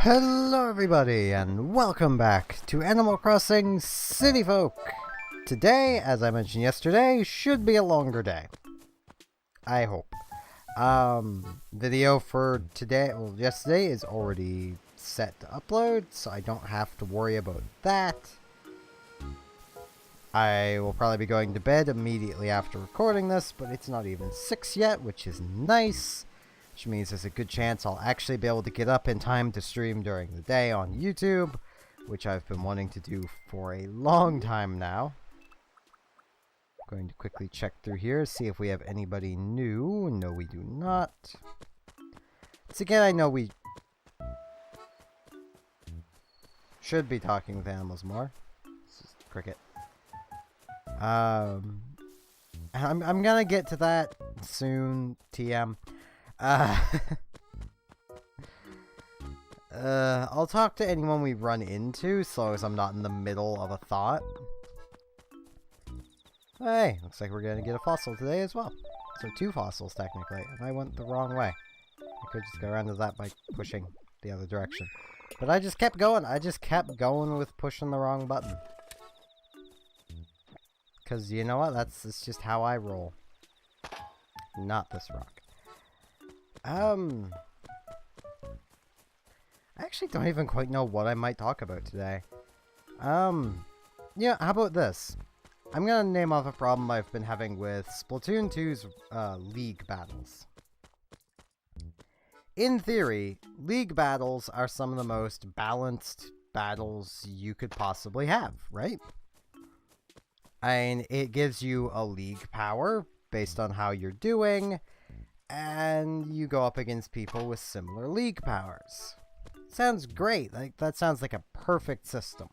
Hello everybody and welcome back to Animal Crossing City Folk. Today, as I mentioned yesterday, should be a longer day. I hope. Video for today, well yesterday is already set to upload, so I don't have to worry about that. I will probably be going to bed immediately after recording this, but it's not even 6 yet, which is nice. Which means there's a good chance I'll actually be able to get up in time to stream during the day on YouTube, which I've been wanting to do for a long time now. I'm going to quickly check through here, see if we have anybody new. No, we do not. Once again, I know we should be talking with animals more. This is Cricket. I'm gonna get to that soon, TM. I'll talk to anyone we run into, so long as I'm not in the middle of a thought. Hey, looks like we're gonna get a fossil today as well. So 2 fossils, technically, and I went the wrong way. I could just go around to that by pushing the other direction. But I just kept going. I just kept going with pushing the wrong button. Because you know what? That's just how I roll. Not this rock. I actually don't even quite know what I might talk about today. Yeah, how about this? I'm gonna name off a problem I've been having with Splatoon 2's League battles. In theory, League battles are some of the most balanced battles you could possibly have, right? And it gives you a League power based on how you're doing, and you go up against people with similar League powers. Sounds great. Like, that sounds like a perfect system.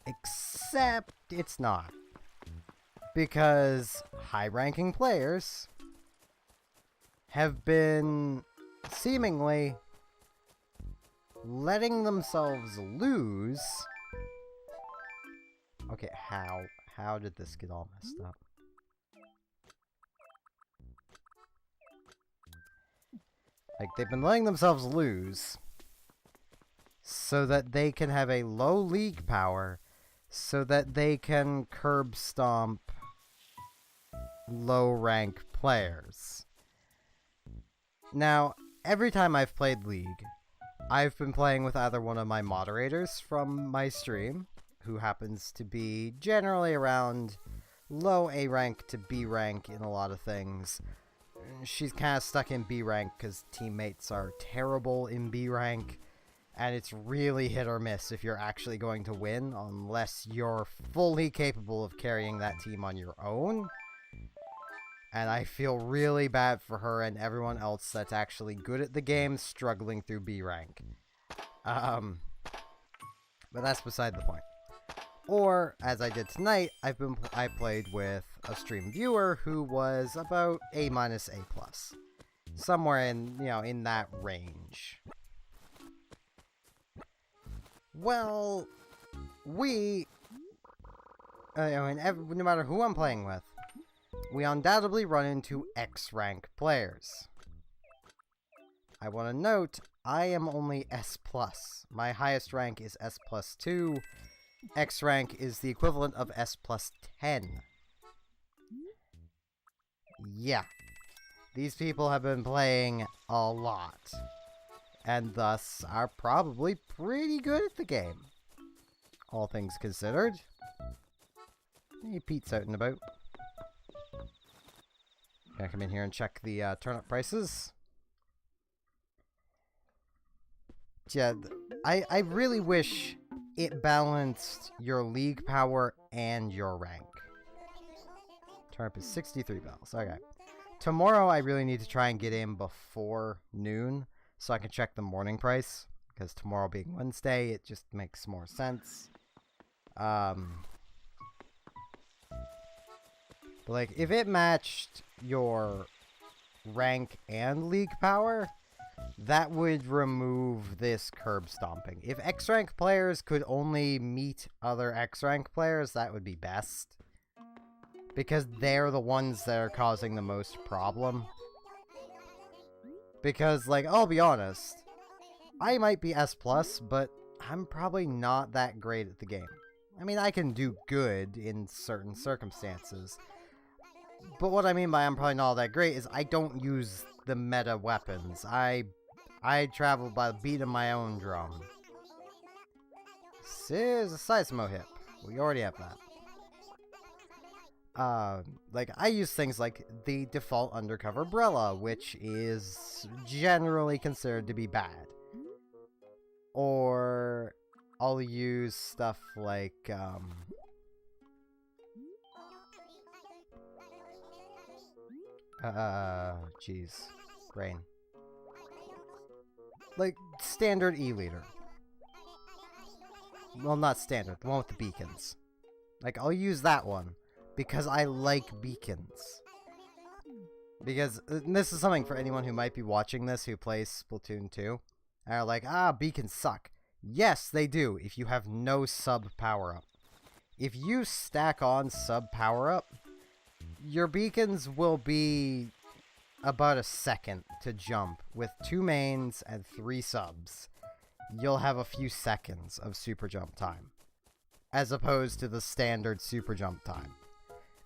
Except it's not. Because high-ranking players have been seemingly letting themselves lose. Okay, how did this get all messed up? Like, they've been letting themselves lose so that they can have a low League power so that they can curb stomp low rank players. Now, every time I've played League, I've been playing with either one of my moderators from my stream, who happens to be generally around low A rank to B rank in a lot of things. She's kind of stuck in B rank because teammates are terrible in B rank, and it's really hit or miss if you're actually going to win unless you're fully capable of carrying that team on your own. And I feel really bad for her and everyone else that's actually good at the game struggling through B rank. But that's beside the point. Or, as I did tonight, I played with a stream viewer who was about A-, A+. Somewhere in, in that range. Well, no matter who I'm playing with, we undoubtedly run into X-rank players. I want to note, I am only S+. My highest rank is S+2. X rank is the equivalent of S+10. Yeah. These people have been playing a lot. And thus are probably pretty good at the game. All things considered. Hey, Pete's out and about. Can I come in here and check the turnip prices? Yeah, I really wish it balanced your League power and your rank. Turnip is 63 bells. Okay. Tomorrow I really need to try and get in before noon so I can check the morning price. Because tomorrow being Wednesday, it just makes more sense. But like, if it matched your rank and League power, that would remove this curb stomping. If X-rank players could only meet other X-rank players, that would be best. Because they're the ones that are causing the most problem. Because, like, I'll be honest, I might be S+, but I'm probably not that great at the game. I mean, I can do good in certain circumstances. But what I mean by I'm probably not all that great is I don't use the meta weapons. I travel by the beat of my own drum. This is a Seismo hip. We already have that. Like, I use things like the default undercover umbrella, which is generally considered to be bad. Or I'll use stuff like, jeez. Brain. Like, standard E-liter. Well, not standard, the one with the beacons. Like, I'll use that one, because I like beacons. Because, this is something for anyone who might be watching this who plays Splatoon 2. And are like, beacons suck. Yes, they do, if you have no sub power-up. If you stack on sub power-up, your beacons will be about a second to jump with 2 mains and 3 subs. You'll have a few seconds of super jump time, as opposed to the standard super jump time.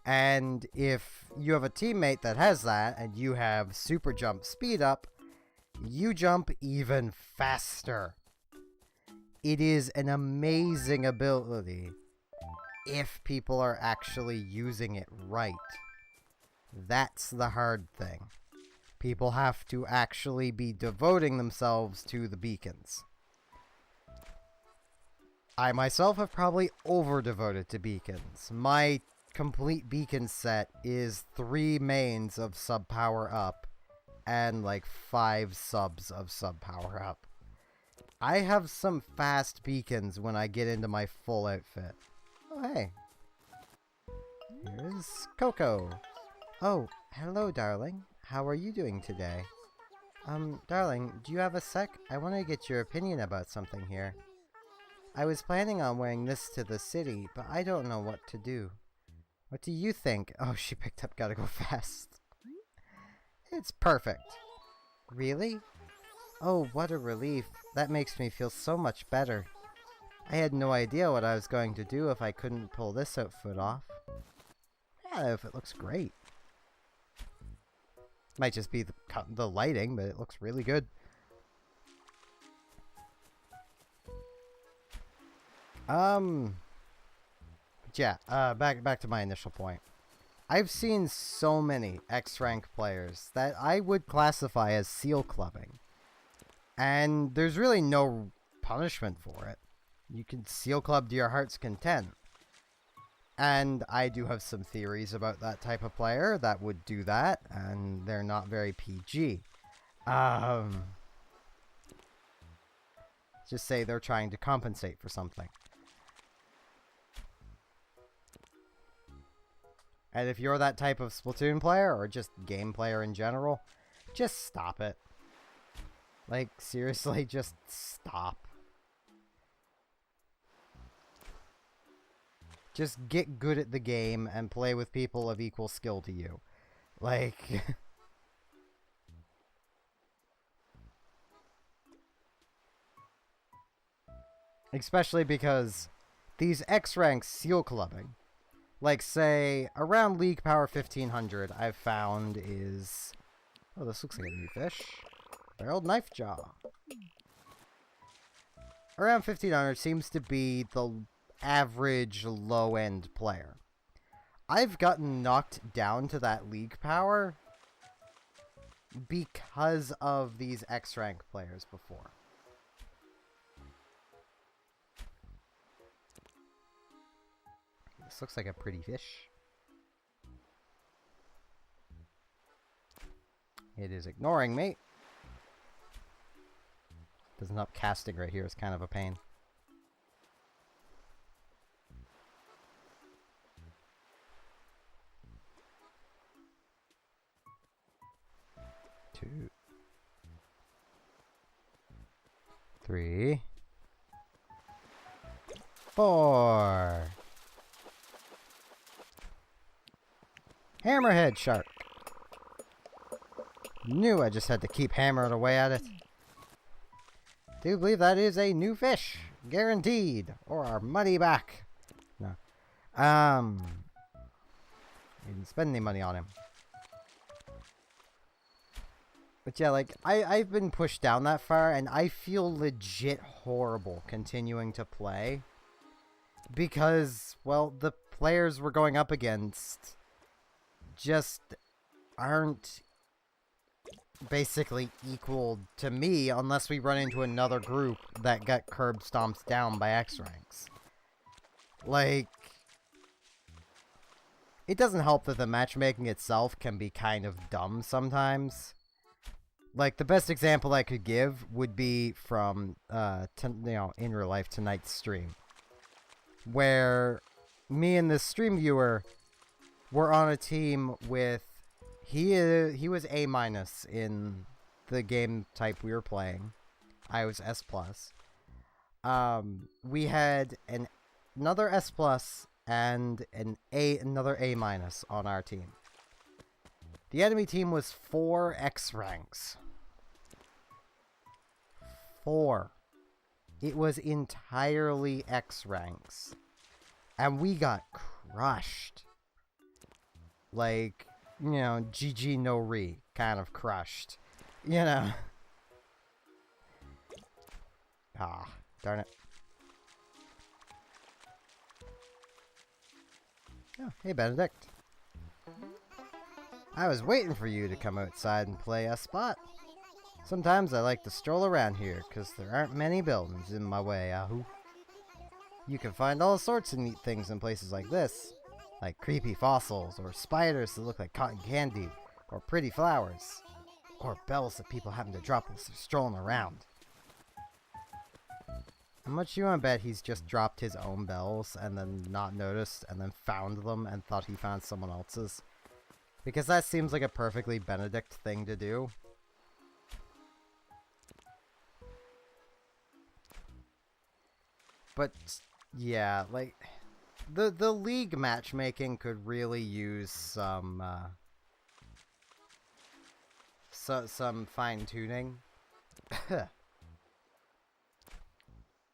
And if you have a teammate that has that, and you have super jump speed up, you jump even faster. It is an amazing ability if people are actually using it right. That's the hard thing. People have to actually be devoting themselves to the beacons. I myself have probably over-devoted to beacons. My complete beacon set is 3 mains of sub power up and like 5 subs of sub power up. I have some fast beacons when I get into my full outfit. Oh, hey. Here's Coco. Oh, hello, darling. How are you doing today? Darling, do you have a sec? I want to get your opinion about something here. I was planning on wearing this to the city, but I don't know what to do. What do you think? Oh, she picked up Gotta Go Fast. It's perfect. Really? Oh, what a relief. That makes me feel so much better. I had no idea what I was going to do if I couldn't pull this outfit off. Yeah, that outfit looks great. Might just be the lighting, but it looks really good. Yeah, back to my initial point. I've seen so many X-rank players that I would classify as seal clubbing. And there's really no punishment for it. You can seal club to your heart's content. And I do have some theories about that type of player that would do that, and they're not very PG. Just say they're trying to compensate for something. And if you're that type of Splatoon player, or just game player in general, just stop it. Like, seriously, just stop. Just get good at the game and play with people of equal skill to you. Like... Especially because these X-rank seal clubbing, like, say, around League Power 1500, I've found is... Oh, this looks like a new fish. Barreled Knife Jaw. Around 1500 seems to be the average low-end player. I've gotten knocked down to that League Power because of these X-rank players before. This looks like a pretty fish. It is ignoring me. Doesn't up casting right here is kind of a pain. Two. 3. 4. Hammerhead shark. Knew I just had to keep hammering away at it. do believe that is a new fish. Guaranteed. Or our money back. No. We didn't spend any money on him. But yeah, like, I've been pushed down that far, and I feel legit horrible continuing to play. Because, well, the players we're going up against just aren't basically equal to me unless we run into another group that got curb stomped down by X ranks. Like, it doesn't help that the matchmaking itself can be kind of dumb sometimes. Like, the best example I could give would be from, in real life, tonight's stream. Where me and this stream viewer were on a team with... He was A- in the game type we were playing. I was S+. We had another S+ and another A- on our team. The enemy team was 4 X ranks. 4. It was entirely X ranks. And we got crushed. Like, you know, GG no re, kind of crushed. You know. Ah, darn it. Oh, hey Benedict. I was waiting for you to come outside and play a spot. Sometimes I like to stroll around here, because there aren't many buildings in my way, ahoo. You can find all sorts of neat things in places like this, like creepy fossils, or spiders that look like cotton candy, or pretty flowers, or bells that people happen to drop as they're strolling around. How much you want to bet he's just dropped his own bells, and then not noticed, and then found them, and thought he found someone else's? Because that seems like a perfectly Benedict thing to do. But, yeah, like, the League matchmaking could really use some fine-tuning.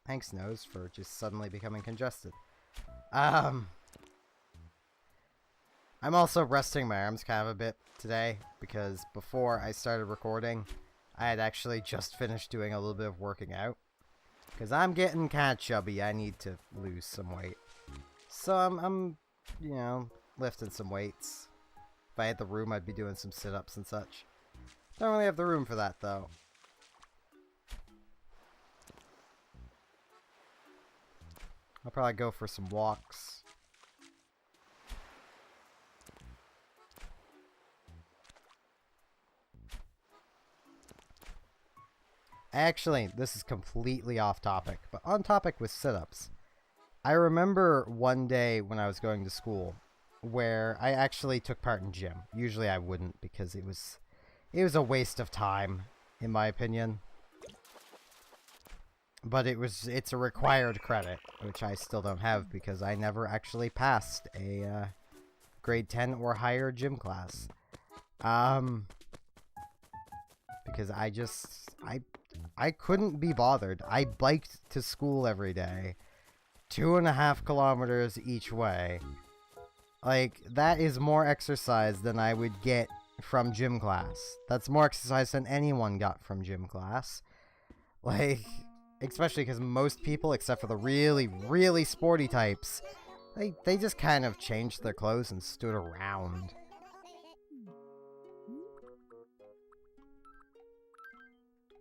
Thanks, Nose, for just suddenly becoming congested. I'm also resting my arms kind of a bit today, because before I started recording, I had actually just finished doing a little bit of working out. Because I'm getting kind of chubby, I need to lose some weight. So I'm, you know, lifting some weights. If I had the room, I'd be doing some sit-ups and such. Don't really have the room for that, though. I'll probably go for some walks. Actually, this is completely off topic, but on topic with sit-ups. I remember one day when I was going to school where I actually took part in gym. Usually I wouldn't because it was a waste of time, in my opinion. But it's a required credit, which I still don't have because I never actually passed a grade 10 or higher gym class. Because I couldn't be bothered. I biked to school every day. 2.5 kilometers each way. Like, that is more exercise than I would get from gym class. That's more exercise than anyone got from gym class. Like, especially because most people, except for the really, really sporty types, they just kind of changed their clothes and stood around.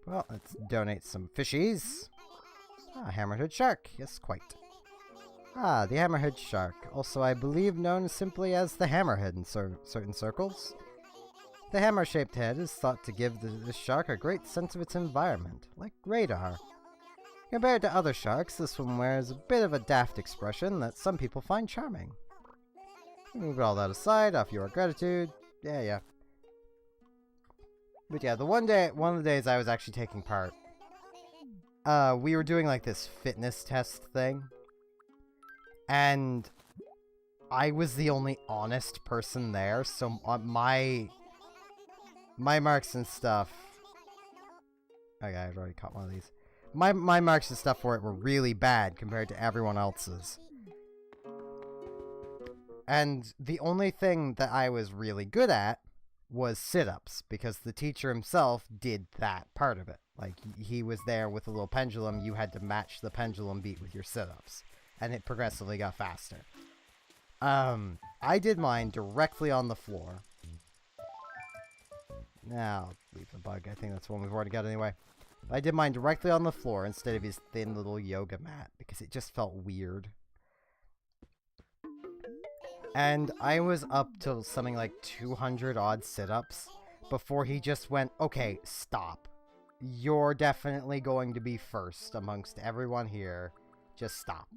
Well, let's donate some fishies. Ah, hammerhead shark. Yes, quite. Ah, the hammerhead shark. Also, I believe known simply as the hammerhead in certain circles. The hammer-shaped head is thought to give the shark a great sense of its environment, like radar. Compared to other sharks, this one wears a bit of a daft expression that some people find charming. Move all that aside, off your gratitude. Yeah. But yeah, one of the days I was actually taking part, we were doing like this fitness test thing, and I was the only honest person there, so my marks and stuff... Okay, I've already caught one of these. My marks and stuff for it were really bad compared to everyone else's. And the only thing that I was really good at was sit-ups, because the teacher himself did that part of it. Like, he was there with a little pendulum. You had to match the pendulum beat with your sit-ups, and it progressively got faster. I did mine directly on the floor. Now, leave the bug. I think that's the one we've already got anyway. I did mine directly on the floor instead of his thin little yoga mat, because it just felt weird. And I was up to something like 200 odd sit-ups before he just went, okay, stop. You're definitely going to be first amongst everyone here. Just stop.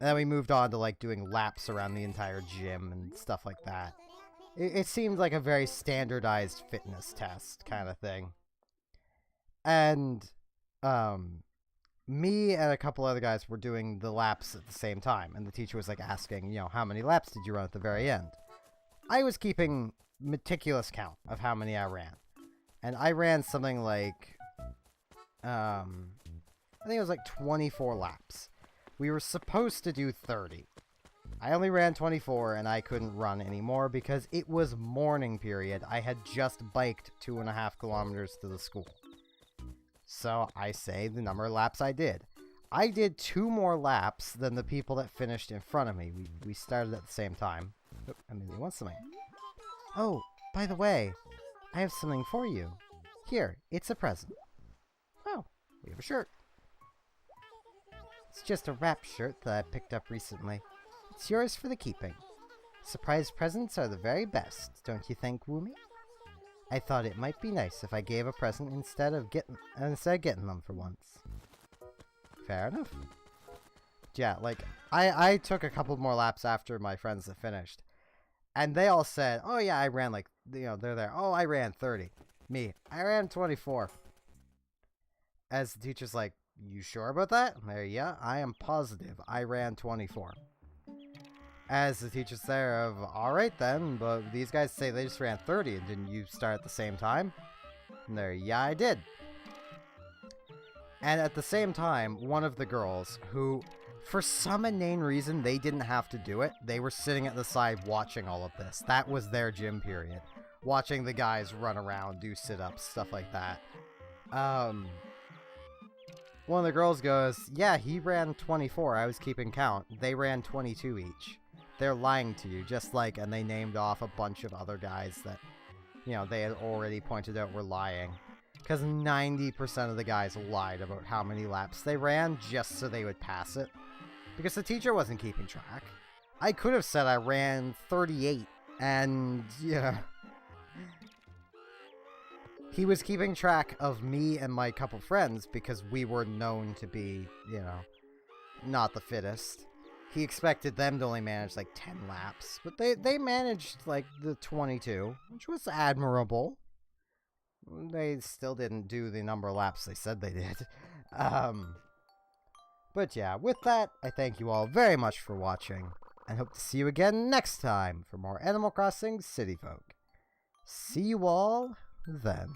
And then we moved on to like doing laps around the entire gym and stuff like that. It seemed like a very standardized fitness test kind of thing. And me and a couple other guys were doing the laps at the same time, and the teacher was like asking, you know, how many laps did you run at the very end? I was keeping meticulous count of how many I ran. And I ran something like, I think it was like 24 laps. We were supposed to do 30. I only ran 24, and I couldn't run anymore because it was morning period. I had just biked 2.5 kilometers to the school. So I say the number of laps I did. I did 2 more laps than the people that finished in front of me. We started at the same time. Oh, Amelia wants something. Oh, by the way, I have something for you. Here, it's a present. Oh, we have a shirt. It's just a wrap shirt that I picked up recently. It's yours for the keeping. Surprise presents are the very best, don't you think, Woomy? I thought it might be nice if I gave a present instead of getting them for once. Fair enough. Yeah, like, I took a couple more laps after my friends that finished. And they all said, oh yeah, I ran like, you know, they're there. Oh, I ran 30. Me, I ran 24. As the teacher's like, you sure about that? I'm there, yeah, I am positive. I ran 24. As the teacher's there of, alright then, but these guys say they just ran 30, and didn't you start at the same time? And there, yeah, I did. And at the same time, one of the girls, who, for some inane reason, they didn't have to do it. They were sitting at the side watching all of this. That was their gym period. Watching the guys run around, do sit-ups, stuff like that. One of the girls goes, yeah, he ran 24. I was keeping count. They ran 22 each. They're lying to you, just like, and they named off a bunch of other guys that, you know, they had already pointed out were lying. Because 90% of the guys lied about how many laps they ran just so they would pass it. Because the teacher wasn't keeping track. I could have said I ran 38, and, yeah. He was keeping track of me and my couple friends because we were known to be, you know, not the fittest. He expected them to only manage like 10 laps, but they managed like the 22, which was admirable. They still didn't do the number of laps they said they did. But yeah, with that, I thank you all very much for watching, and hope to see you again next time for more Animal Crossing City Folk. See you all then.